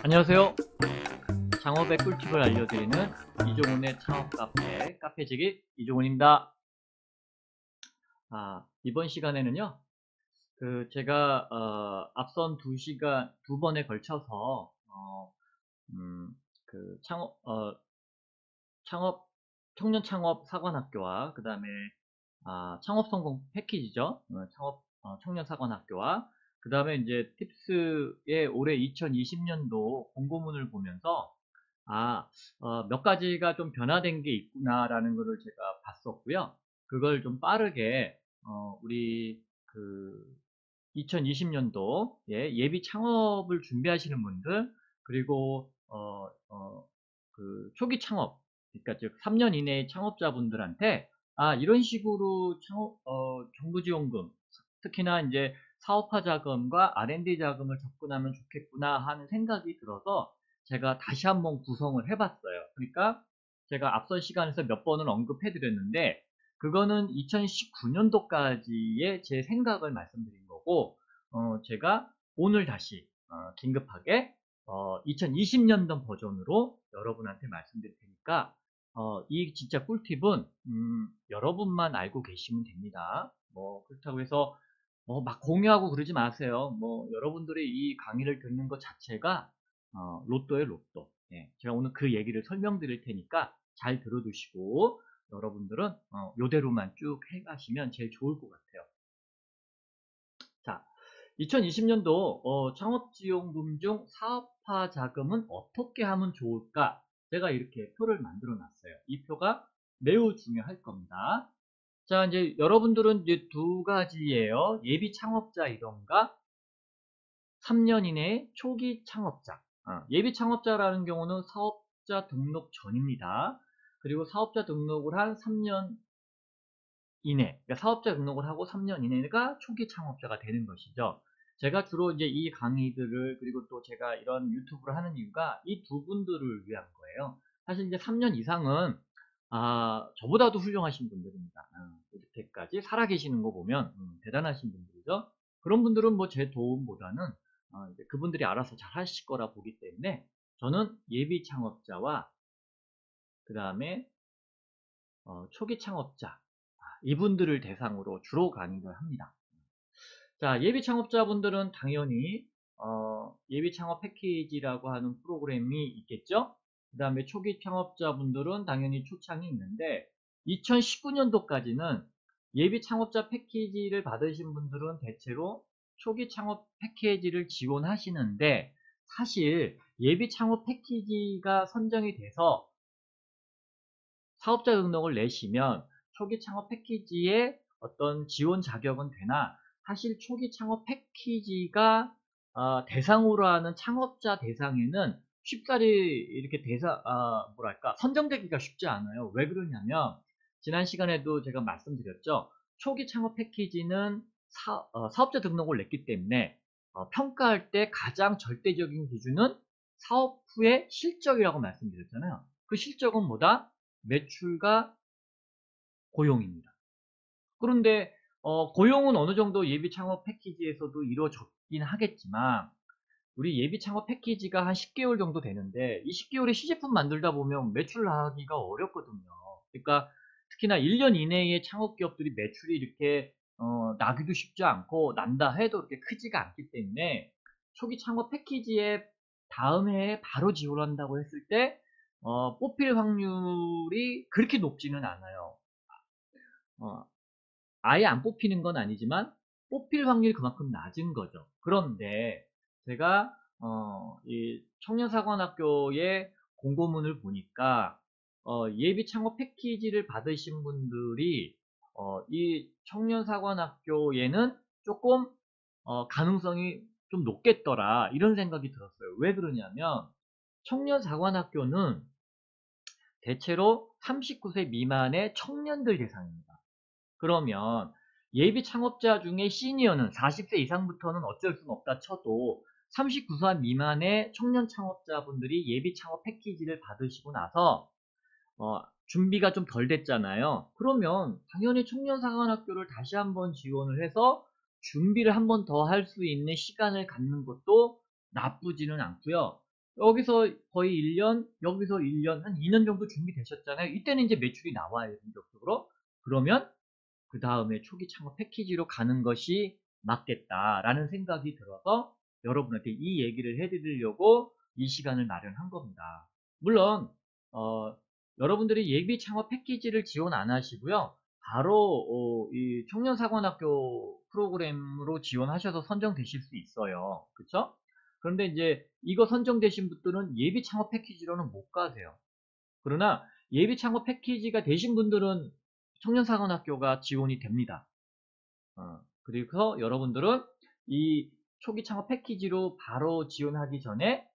안녕하세요. 창업의 꿀팁을 알려드리는 이종훈의 창업 카페지기 이종훈입니다. 이번 시간에는요, 제가 앞선 두 번에 걸쳐서 음, 창업 청년 창업 사관학교와 그 다음에 창업 성공 패키지죠. 청년 사관학교와 그 다음에 이제 팁스의 올해 2020년도 공고문을 보면서 몇 가지가 좀 변화된 게 있구나라는 거를 제가 봤었고요. 그걸 좀 빠르게 우리 2020년도 예비 창업을 준비하시는 분들 그리고 초기 창업 그러니까 즉 3년 이내의 창업자분들한테 이런 식으로 정부 지원금 특히나 이제 사업화 자금과 R&D 자금을 접근하면 좋겠구나 하는 생각이 들어서 제가 다시 한번 구성을 해봤어요. 그러니까 제가 앞선 시간에서 몇 번은 언급해 드렸는데 그거는 2019년도까지의 제 생각을 말씀드린 거고 제가 오늘 다시 긴급하게 2020년도 버전으로 여러분한테 말씀드릴 테니까 이 진짜 꿀팁은 여러분만 알고 계시면 됩니다. 뭐 그렇다고 해서 막 공유하고 그러지 마세요. 뭐 여러분들이 이 강의를 듣는 것 자체가 로또예요, 로또. 예, 제가 오늘 그 얘기를 설명드릴 테니까 잘 들어두시고 여러분들은 요대로만 쭉 해가시면 제일 좋을 것 같아요. 자, 2020년도 창업지원금 중 사업화 자금은 어떻게 하면 좋을까? 제가 이렇게 표를 만들어 놨어요. 이 표가 매우 중요할 겁니다. 자, 이제 여러분들은 이제 두 가지예요. 예비 창업자이던가 3년 이내 초기 창업자. 예비 창업자라는 경우는 사업자 등록 전입니다. 그리고 사업자 등록을 한 3년 이내, 그러니까 사업자 등록을 하고 3년 이내가 초기 창업자가 되는 것이죠. 제가 주로 이제 이 강의들을 그리고 또 제가 이런 유튜브를 하는 이유가 이 두 분들을 위한 거예요. 사실 이제 3년 이상은 저보다도 훌륭하신 분들입니다. 이렇게까지 살아계시는 거 보면 대단하신 분들이죠. 그런 분들은 뭐 제 도움보다는 이제 그분들이 알아서 잘 하실 거라 보기 때문에 저는 예비 창업자와 그 다음에 초기 창업자 이분들을 대상으로 주로 강의를 합니다. 자, 예비 창업자분들은 당연히 예비 창업 패키지라고 하는 프로그램이 있겠죠. 그 다음에 초기 창업자분들은 당연히 초창이 있는데 2019년도까지는 예비 창업자 패키지를 받으신 분들은 대체로 초기 창업 패키지를 지원하시는데 사실 예비 창업 패키지가 선정이 돼서 사업자 등록을 내시면 초기 창업 패키지에 어떤 지원 자격은 되나 사실 초기 창업 패키지가 대상으로 하는 창업자 대상에는 쉽사리 이렇게 뭐랄까 선정되기가 쉽지 않아요. 왜 그러냐면 지난 시간에도 제가 말씀드렸죠. 초기 창업 패키지는 사업자 등록을 냈기 때문에 평가할 때 가장 절대적인 기준은 사업 후의 실적이라고 말씀드렸잖아요. 그 실적은 뭐다? 매출과 고용입니다. 그런데 고용은 어느 정도 예비 창업 패키지에서도 이루어졌긴 하겠지만 우리 예비 창업 패키지가 한 10개월 정도 되는데 이 10개월에 시제품 만들다 보면 매출 나기가 어렵거든요. 그러니까 특히나 1년 이내의 창업 기업들이 매출이 이렇게 나기도 쉽지 않고 난다 해도 그렇게 크지가 않기 때문에 초기 창업 패키지에 다음 해에 바로 지원한다고 했을 때 뽑힐 확률이 그렇게 높지는 않아요. 어, 아예 안 뽑히는 건 아니지만 뽑힐 확률이 그만큼 낮은 거죠. 그런데 제가 이 청년사관학교의 공고문을 보니까 예비 창업 패키지를 받으신 분들이 이 청년사관학교에는 조금 가능성이 좀 높겠더라 이런 생각이 들었어요. 왜 그러냐면 청년사관학교는 대체로 39세 미만의 청년들 대상입니다. 그러면 예비 창업자 중에 시니어는 40세 이상부터는 어쩔 수는 없다 쳐도 39세 미만의 청년 창업자분들이 예비 창업 패키지를 받으시고 나서 준비가 좀 덜 됐잖아요. 그러면 당연히 청년사관학교를 다시 한번 지원을 해서 준비를 한번 더 할 수 있는 시간을 갖는 것도 나쁘지는 않고요. 여기서 거의 1년, 여기서 1년, 한 2년 정도 준비되셨잖아요. 이때는 이제 매출이 나와요, 본격적으로. 그러면 그 다음에 초기 창업 패키지로 가는 것이 맞겠다라는 생각이 들어서 여러분한테 이 얘기를 해드리려고 이 시간을 마련한 겁니다. 물론 여러분들이 예비 창업 패키지를 지원 안 하시고요. 바로 이 청년사관학교 프로그램으로 지원하셔서 선정되실 수 있어요. 그쵸? 그런데 이제 이거 선정되신 분들은 예비 창업 패키지로는 못 가세요. 그러나 예비 창업 패키지가 되신 분들은 청년사관학교가 지원이 됩니다. 그래서 여러분들은 이 초기 창업 패키지로 바로 지원하기 전에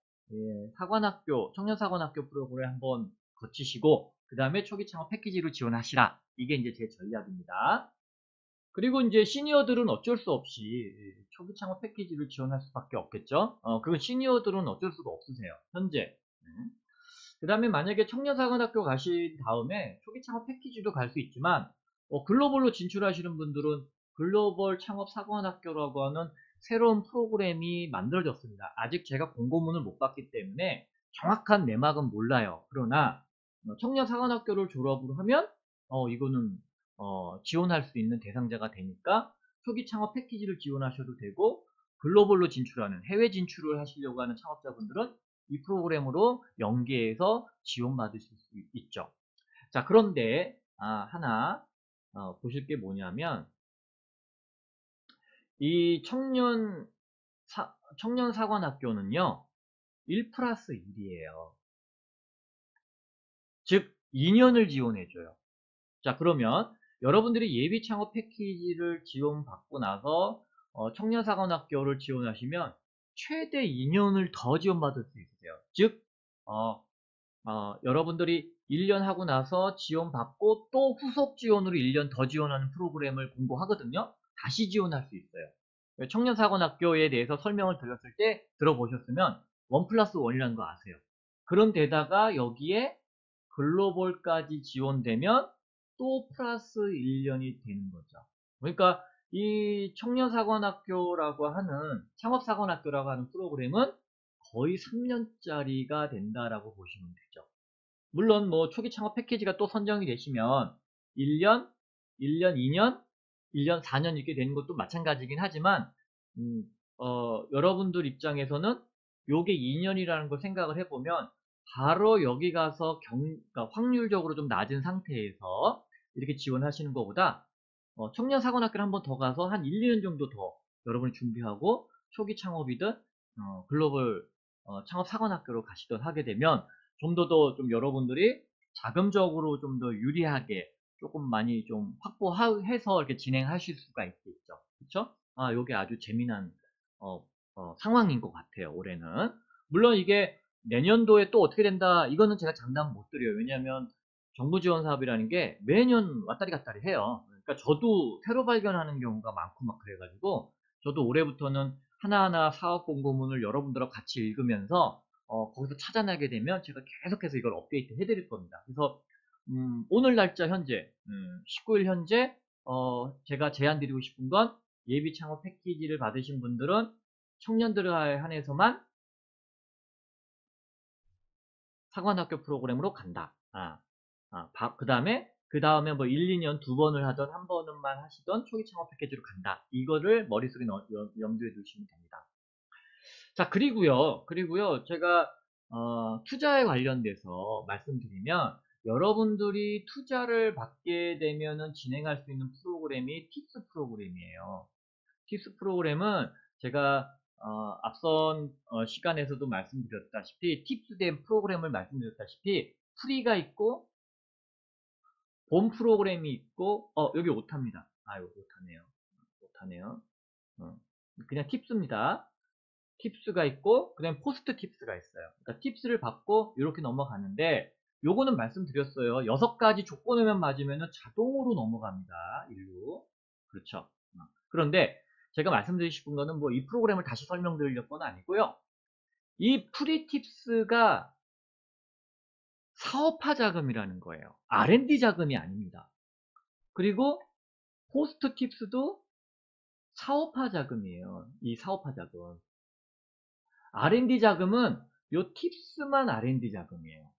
사관학교, 청년사관학교 프로그램 한번 거치시고 그 다음에 초기 창업 패키지로 지원하시라. 이게 이제 제 전략입니다. 그리고 이제 시니어들은 어쩔 수 없이 초기 창업 패키지를 지원할 수밖에 없겠죠. 그건 시니어들은 어쩔 수가 없으세요. 현재. 그 다음에 만약에 청년사관학교 가신 다음에 초기 창업 패키지도 갈 수 있지만 글로벌로 진출하시는 분들은 글로벌 창업 사관학교라고 하는 새로운 프로그램이 만들어졌습니다. 아직 제가 공고문을 못 봤기 때문에 정확한 내막은 몰라요. 그러나 청년사관학교를 졸업을 하면 이거는 지원할 수 있는 대상자가 되니까 초기 창업 패키지를 지원하셔도 되고 글로벌로 진출하는 해외 진출을 하시려고 하는 창업자분들은 이 프로그램으로 연계해서 지원받으실 수 있죠. 자, 그런데 하나 보실 게 뭐냐면 이 청년사관학교는요 1 플러스 1이에요. 즉 2년을 지원해줘요. 자, 그러면 여러분들이 예비 창업 패키지를 지원받고 나서 청년사관학교를 지원하시면 최대 2년을 더 지원받을 수 있으세요. 즉 여러분들이 1년 하고 나서 지원받고 또 후속 지원으로 1년 더 지원하는 프로그램을 공고하거든요. 다시 지원할 수 있어요. 청년사관학교에 대해서 설명을 드렸을 때 들어보셨으면 1 플러스 1이라는 거 아세요. 그런데다가 여기에 글로벌까지 지원되면 또 플러스 1년이 되는 거죠. 그러니까 이 청년사관학교라고 하는 창업사관학교라고 하는 프로그램은 거의 3년짜리가 된다라고 보시면 되죠. 물론 뭐 초기 창업 패키지가 또 선정이 되시면 1년, 1년 2년, 1년 4년 이렇게 되는 것도 마찬가지긴 하지만 여러분들 입장에서는 요게 2년이라는 걸 생각을 해보면 바로 여기 가서 그러니까 확률적으로 좀 낮은 상태에서 이렇게 지원하시는 것보다 청년사관학교를 한 번 더 가서 한 1, 2년 정도 더 여러분이 준비하고 초기 창업이든 글로벌 창업사관학교로 가시든 하게 되면 좀 더 좀 여러분들이 자금적으로 좀 더 유리하게 조금 많이 좀 확보해서 이렇게 진행하실 수가 있겠죠. 그쵸? 요게 아주 재미난 상황인 것 같아요, 올해는. 물론 이게 내년도에 또 어떻게 된다, 이거는 제가 장담 못 드려요. 왜냐하면 정부 지원 사업이라는 게 매년 왔다리 갔다리 해요. 그러니까 저도 새로 발견하는 경우가 많고 막 그래가지고 저도 올해부터는 하나하나 사업 공고문을 여러분들하고 같이 읽으면서 거기서 찾아내게 되면 제가 계속해서 이걸 업데이트 해드릴 겁니다. 그래서 오늘 날짜 현재 19일 현재 제가 제안 드리고 싶은 건 예비 창업 패키지를 받으신 분들은 청년들에 한해서만 사관학교 프로그램으로 간다. 그 다음에 뭐 1, 2년 두 번을 하던 한 번만 하시던 초기 창업 패키지로 간다. 이거를 머릿속에 염두에 두시면 됩니다. 자, 그리고요, 제가, 투자에 관련돼서 말씀드리면, 여러분들이 투자를 받게 되면은 진행할 수 있는 프로그램이 팁스 프로그램이에요. 팁스 프로그램은 제가, 앞선 시간에서도 말씀드렸다시피, 팁스된 프로그램을 말씀드렸다시피, 프리가 있고, 본 프로그램이 있고, 여기 오타입니다. 아유, 오타네요. 어, 그냥 팁스입니다. 팁스가 있고 그 다음에 포스트 팁스가 있어요. 그러니까 팁스를 받고 이렇게 넘어가는데 요거는 말씀드렸어요. 6가지 조건에만 맞으면 자동으로 넘어갑니다. 일로. 그렇죠. 그런데 제가 말씀드리고 싶은 거는 뭐 이 프로그램을 다시 설명드리려는 건 아니고요. 이 프리 팁스가 사업화 자금이라는 거예요. R&D 자금이 아닙니다. 그리고 포스트 팁스도 사업화 자금이에요. 이 사업화 자금. R&D 자금은 요 팁스만 R&D 자금이에요.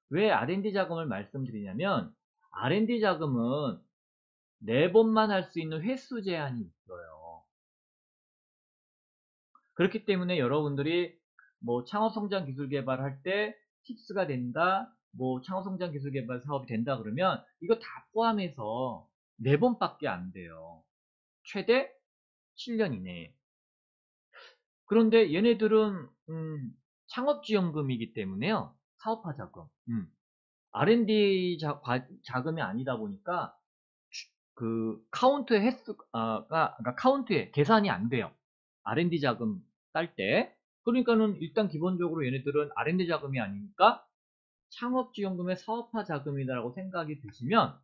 왜 R&D 자금을 말씀드리냐면 R&D 자금은 4번만 할 수 있는 횟수 제한이 있어요. 그렇기 때문에 여러분들이 뭐 창업성장 기술 개발할 때 팁스가 된다, 뭐 창업성장 기술 개발 사업이 된다 그러면 이거 다 포함해서 4번밖에 안 돼요. 최대 7년 이내에. 그런데 얘네들은 창업지원금이기 때문에요. 사업화 자금. R&D 자금이 아니다 보니까 그 카운트의 횟수가 그러니까 카운트의 계산이 안 돼요. R&D 자금 딸 때. 그러니까는 일단 기본적으로 얘네들은 R&D 자금이 아니니까 창업지원금의 사업화 자금이다라고 생각이 드시면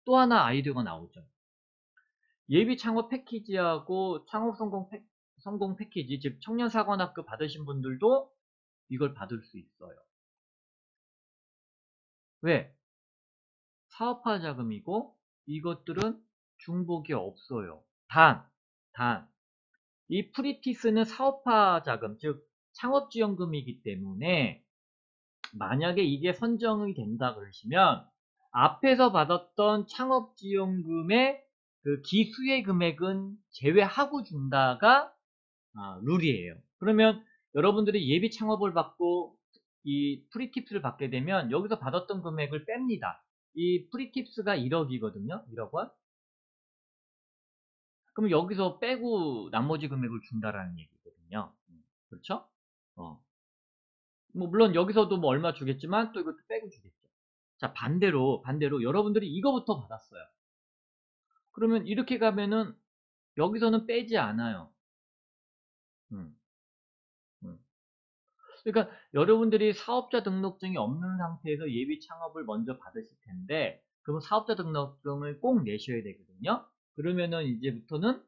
또 하나 아이디어가 나오죠. 예비 창업 패키지하고 창업 성공 패키지, 즉 청년사관학교 받으신 분들도 이걸 받을 수 있어요. 왜? 사업화 자금이고 이것들은 중복이 없어요. 단, 이 프리티스는 사업화 자금, 즉 창업지원금이기 때문에 만약에 이게 선정이 된다 그러시면 앞에서 받았던 창업지원금의 그 기수의 금액은 제외하고 준다가 룰이에요. 그러면 여러분들이 예비 창업을 받고 이 프리팁스를 받게 되면 여기서 받았던 금액을 뺍니다. 이 프리팁스가 1억이거든요. 1억 원. 그럼 여기서 빼고 나머지 금액을 준다라는 얘기거든요. 그렇죠? 뭐 물론 여기서도 뭐 얼마 주겠지만 또 이것도 빼고 주겠죠. 자, 반대로 여러분들이 이거부터 받았어요. 그러면 이렇게 가면은 여기서는 빼지 않아요. 음, 음. 그러니까 여러분들이 사업자 등록증이 없는 상태에서 예비 창업을 먼저 받으실 텐데, 그럼 사업자 등록증을 꼭 내셔야 되거든요. 그러면은 이제부터는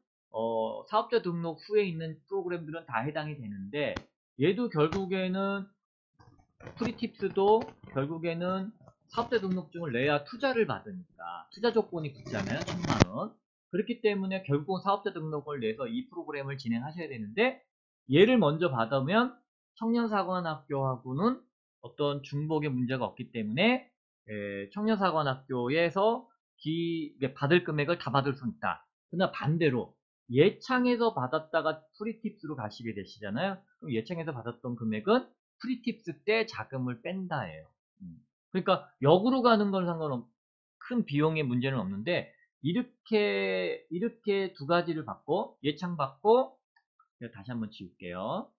사업자 등록 후에 있는 프로그램들은 다 해당이 되는데, 얘도 결국에는 프리팁스도 결국에는 사업자 등록증을 내야 투자를 받으니까 투자 조건이 붙잖아요. 1000만원. 그렇기 때문에 결국은 사업자 등록을 내서 이 프로그램을 진행하셔야 되는데, 얘를 먼저 받으면 청년사관학교하고는 어떤 중복의 문제가 없기 때문에 청년사관학교에서 받을 금액을 다 받을 수 있다. 그러나 반대로 예창에서 받았다가 프리팁스로 가시게 되시잖아요. 그럼 예창에서 받았던 금액은 프리팁스 때 자금을 뺀다예요. 그러니까 역으로 가는 건 큰 비용의 문제는 없는데 이렇게 두 가지를 받고 예창 받고 제가 다시 한번 지울게요.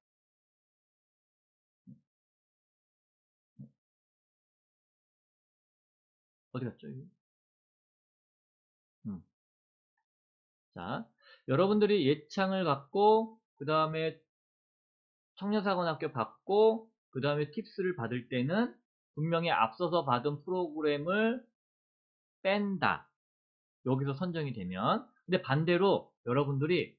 어디 갔죠? 음. 자, 여러분들이 예창을 받고 그 다음에 청년사관학교 받고 그 다음에 팁스를 받을 때는 분명히 앞서서 받은 프로그램을 뺀다. 여기서 선정이 되면. 근데 반대로 여러분들이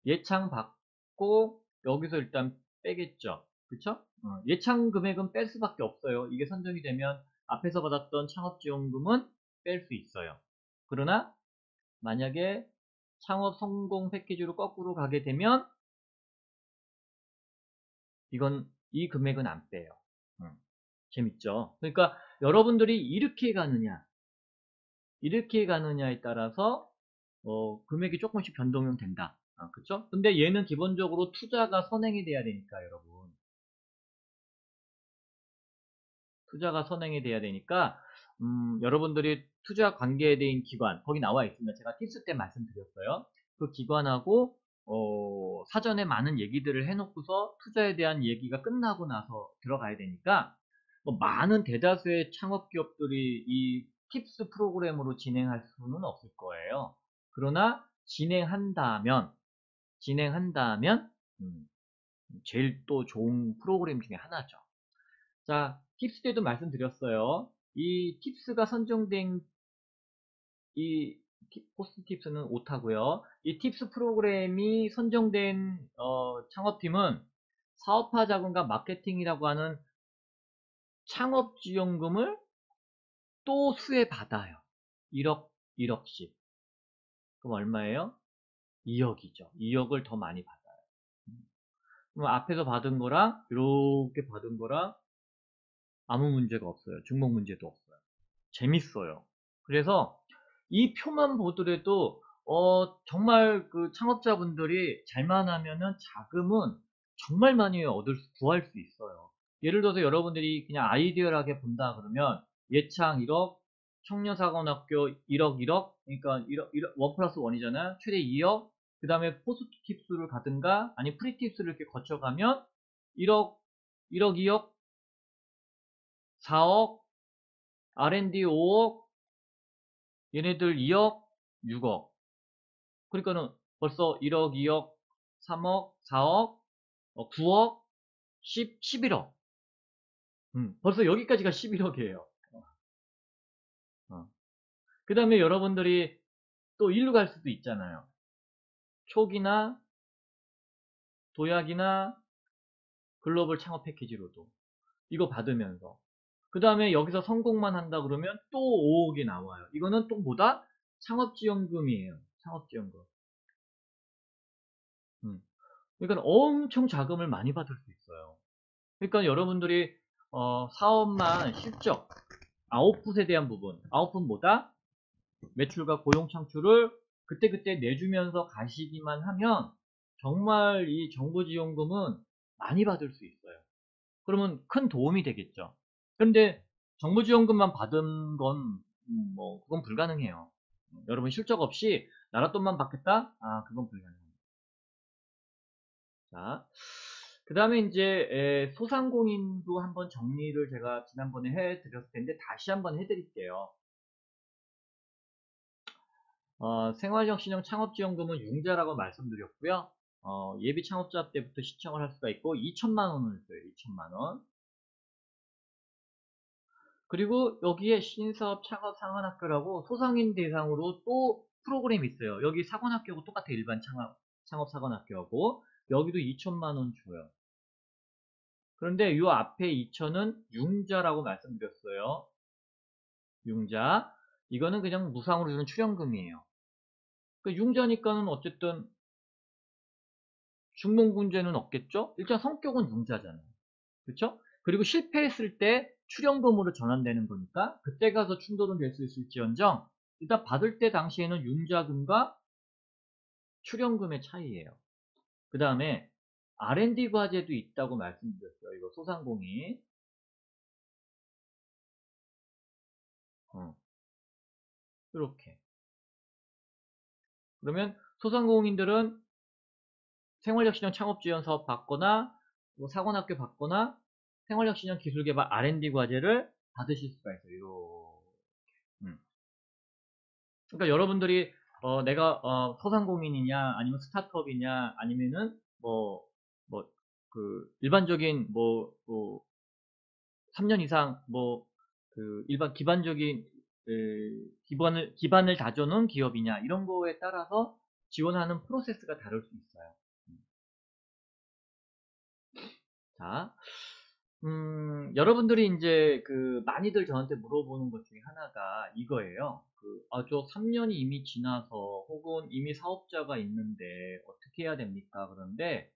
예창 받고 여기서 일단 빼겠죠. 그쵸? 예창 금액은 뺄 수밖에 없어요. 이게 선정이 되면 앞에서 받았던 창업지원금은 뺄 수 있어요. 그러나 만약에 창업 성공 패키지로 거꾸로 가게 되면 이 금액은 안 빼요. 재밌죠? 그러니까 여러분들이 이렇게 가느냐에 따라서 금액이 조금씩 변동은 된다. 그쵸? 근데 얘는 기본적으로 투자가 선행이 돼야 되니까 여러분. 투자가 선행이 돼야 되니까 여러분들이 투자 관계에 대한 기관 거기 나와 있습니다. 제가 팁스 때 말씀드렸어요. 그 기관하고 사전에 많은 얘기들을 해놓고서 투자에 대한 얘기가 끝나고 나서 들어가야 되니까 뭐 많은 대다수의 창업 기업들이 이 팁스 프로그램으로 진행할 수는 없을 거예요. 그러나 진행한다면 제일 또 좋은 프로그램 중에 하나죠. 자, 팁스 때도 말씀드렸어요. 이 팁스가 선정된 이 포스트 팁스는 오타고요. 이 팁스 프로그램이 선정된 창업팀은 사업화 자금과 마케팅이라고 하는 창업지원금을 또 수혜받아요. 1억씩. 그럼 얼마예요? 2억이죠. 2억을 더 많이 받아요. 그럼 앞에서 받은 거랑 이렇게 받은 거랑 아무 문제가 없어요. 중복 문제도 없어요. 재밌어요. 그래서 이 표만 보더라도 정말 그 창업자분들이 잘만 하면은 자금은 정말 많이 구할 수 있어요. 예를 들어서 여러분들이 그냥 아이디어하게 본다 그러면 예창 1억, 청년사관학교 1억, 1억, 그러니까 1억, 1억, 1 플러스 1이잖아요. 최대 2억, 그 다음에 포스트팁스를 가든가, 아니 프리팁스를 이렇게 거쳐가면 1억, 1억, 2억, 4억, R&D 5억, 얘네들 2억, 6억. 그러니까는 벌써 1억, 2억, 3억, 4억, 9억, 11억. 벌써 여기까지가 11억이에요. 그 다음에 여러분들이 또 일로 갈 수도 있잖아요. 촉이나 도약이나 글로벌 창업 패키지로도 이거 받으면서 그 다음에 여기서 성공만 한다 그러면 또 5억이 나와요. 이거는 또 뭐다? 창업지원금이에요. 창업지원금. 그러니까 엄청 자금을 많이 받을 수 있어요. 그러니까 여러분들이 사업만 실적, 아웃풋에 대한 부분, 아웃풋 뭐다? 매출과 고용 창출을 그때그때 내주면서 가시기만 하면 정말 이 정부지원금은 많이 받을 수 있어요. 그러면 큰 도움이 되겠죠. 그런데 정부지원금만 받은 건 그건 불가능해요. 여러분 실적 없이 나라 돈만 받겠다? 아, 그건 불가능해요. 자, 그 다음에 이제 소상공인도 한번 정리를 제가 지난번에 해드렸을 텐데 다시 한번 해드릴게요. 생활혁신형 창업지원금은 융자라고 말씀드렸고요. 예비 창업자 때부터 시청을 할 수가 있고 2천만 원을 줘요. 2천만 원. 그리고 여기에 신사업 창업 상한학교라고 소상인 대상으로 또 프로그램이 있어요. 여기 사관학교하고 똑같아요. 일반 창업 사관학교하고 여기도 2천만 원 줘요. 그런데 이 앞에 2천은 융자라고 말씀드렸어요. 융자. 이거는 그냥 무상으로 주는 출연금이에요. 그 융자니까는 어쨌든 중복문제는 없겠죠? 일단 성격은 융자잖아요. 그렇죠? 그리고 실패했을 때 출연금으로 전환되는 거니까 그때 가서 충돌은 될 수 있을지언정 일단 받을 때 당시에는 융자금과 출연금의 차이예요. 그 다음에 R&D 과제도 있다고 말씀드렸어요. 이거 소상공인. 이렇게. 그러면 소상공인들은 생활혁신형 창업지원 사업 받거나 뭐 사관학교 받거나 생활혁신형 기술개발 R&D 과제를 받으실 수가 있어요. 음. 그러니까 여러분들이 내가 소상공인이냐 아니면 스타트업이냐 아니면은 그 일반적인 3년 이상 그 일반 기반적인 기반을 다져놓은 기업이냐 이런 거에 따라서 지원하는 프로세스가 다를 수 있어요. 자, 여러분들이 이제 그 많이들 저한테 물어보는 것 중에 하나가 이거예요. 저 3년이 이미 지나서 혹은 이미 사업자가 있는데 어떻게 해야 됩니까? 그런데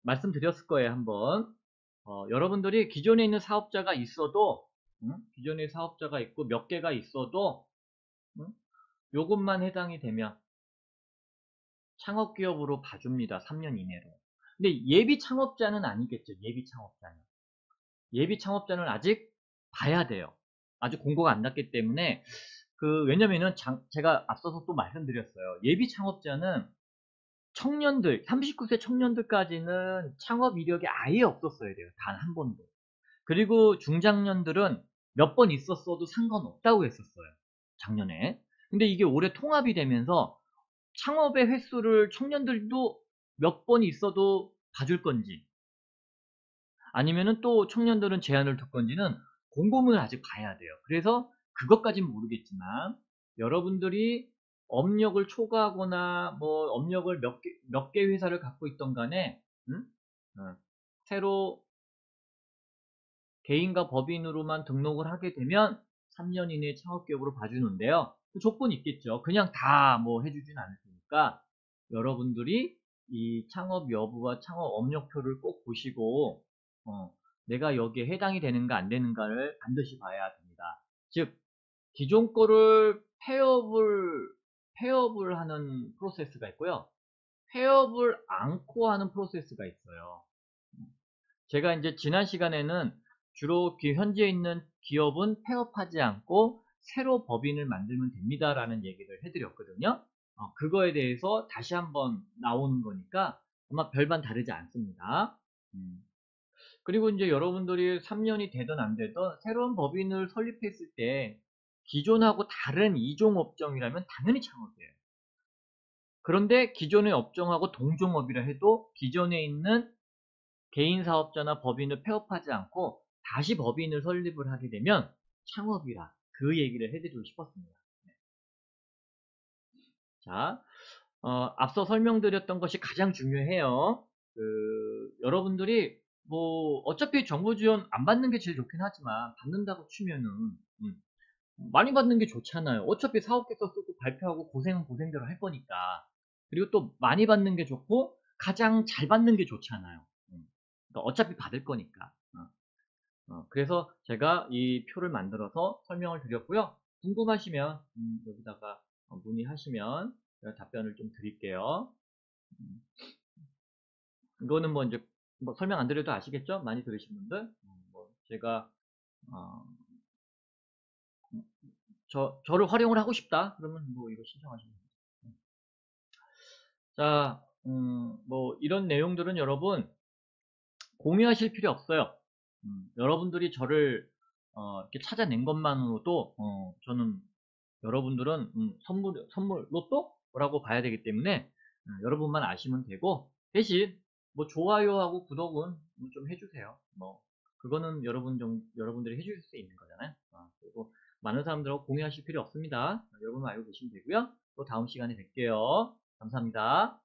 말씀드렸을 거예요, 한번. 여러분들이 기존에 있는 사업자가 있어도 기존에 사업자가 있고 몇 개가 있어도 요것만 해당이 되면 창업기업으로 봐줍니다. 3년 이내로. 근데 예비 창업자는 아니겠죠. 예비 창업자는. 예비 창업자는 아직 봐야 돼요. 아직 공고가 안 났기 때문에 왜냐면은 제가 앞서서 또 말씀드렸어요. 예비 창업자는 청년들, 39세 청년들까지는 창업 이력이 아예 없었어야 돼요. 단 한 번도. 그리고 중장년들은 몇 번 있었어도 상관없다고 했었어요. 작년에. 근데 이게 올해 통합이 되면서 창업의 횟수를 청년들도 몇 번 있어도 봐줄 건지 아니면은 또 청년들은 제한을 둘 건지는 공고문을 아직 봐야 돼요. 그래서 그것까지는 모르겠지만 여러분들이 업력을 초과하거나 업력을 몇 개 회사를 갖고 있던 간에 새로 개인과 법인으로만 등록을 하게 되면 3년 이내에 창업기업으로 봐주는데요. 그 조건이 있겠죠. 그냥 다 해주진 않을 테니까. 거니까 여러분들이 이 창업 여부와 창업 업력표를 꼭 보시고 내가 여기에 해당이 되는가 안 되는가를 반드시 봐야 됩니다. 즉 기존 거를 폐업을 하는 프로세스가 있고요. 폐업을 않고 하는 프로세스가 있어요. 제가 이제 지난 시간에는 주로 현재 있는 기업은 폐업하지 않고 새로 법인을 만들면 됩니다라는 얘기를 해드렸거든요. 그거에 대해서 다시 한번 나오는 거니까 아마 별반 다르지 않습니다. 그리고 이제 여러분들이 3년이 되든 안 되든 새로운 법인을 설립했을 때 기존하고 다른 이종 업종이라면 당연히 창업이에요. 그런데 기존의 업종하고 동종업이라 해도 기존에 있는 개인 사업자나 법인을 폐업하지 않고 다시 법인을 설립을 하게 되면 창업이라 그 얘기를 해드리고 싶었습니다. 네. 자, 앞서 설명드렸던 것이 가장 중요해요. 여러분들이 뭐 어차피 정부 지원 안 받는 게 제일 좋긴 하지만 받는다고 치면은 많이 받는 게 좋잖아요. 어차피 사업계획서 쓰고 발표하고 고생은 고생대로 할 거니까. 그리고 또 많이 받는 게 좋고 가장 잘 받는 게 좋잖아요. 그러니까 어차피 받을 거니까. 그래서 제가 이 표를 만들어서 설명을 드렸고요. 궁금하시면 여기다가 문의하시면 제가 답변을 좀 드릴게요. 음, 이거는 뭐 이제 뭐 설명 안 드려도 아시겠죠? 많이 들으신 분들. 뭐 제가 어, 저를 활용을 하고 싶다. 그러면 뭐 이거 신청하시면 됩니다. 자, 뭐 이런 내용들은 여러분 공유하실 필요 없어요. 여러분들이 저를 이렇게 찾아낸 것만으로도 저는 여러분들은 선물 로또라고 봐야 되기 때문에 여러분만 아시면 되고 대신 뭐 좋아요하고 구독은 좀 해주세요. 뭐 그거는 여러분들이 해주실 수 있는 거잖아요. 그리고 많은 사람들하고 공유하실 필요 없습니다. 여러분 알고 계시면 되고요. 또 다음 시간에 뵐게요. 감사합니다.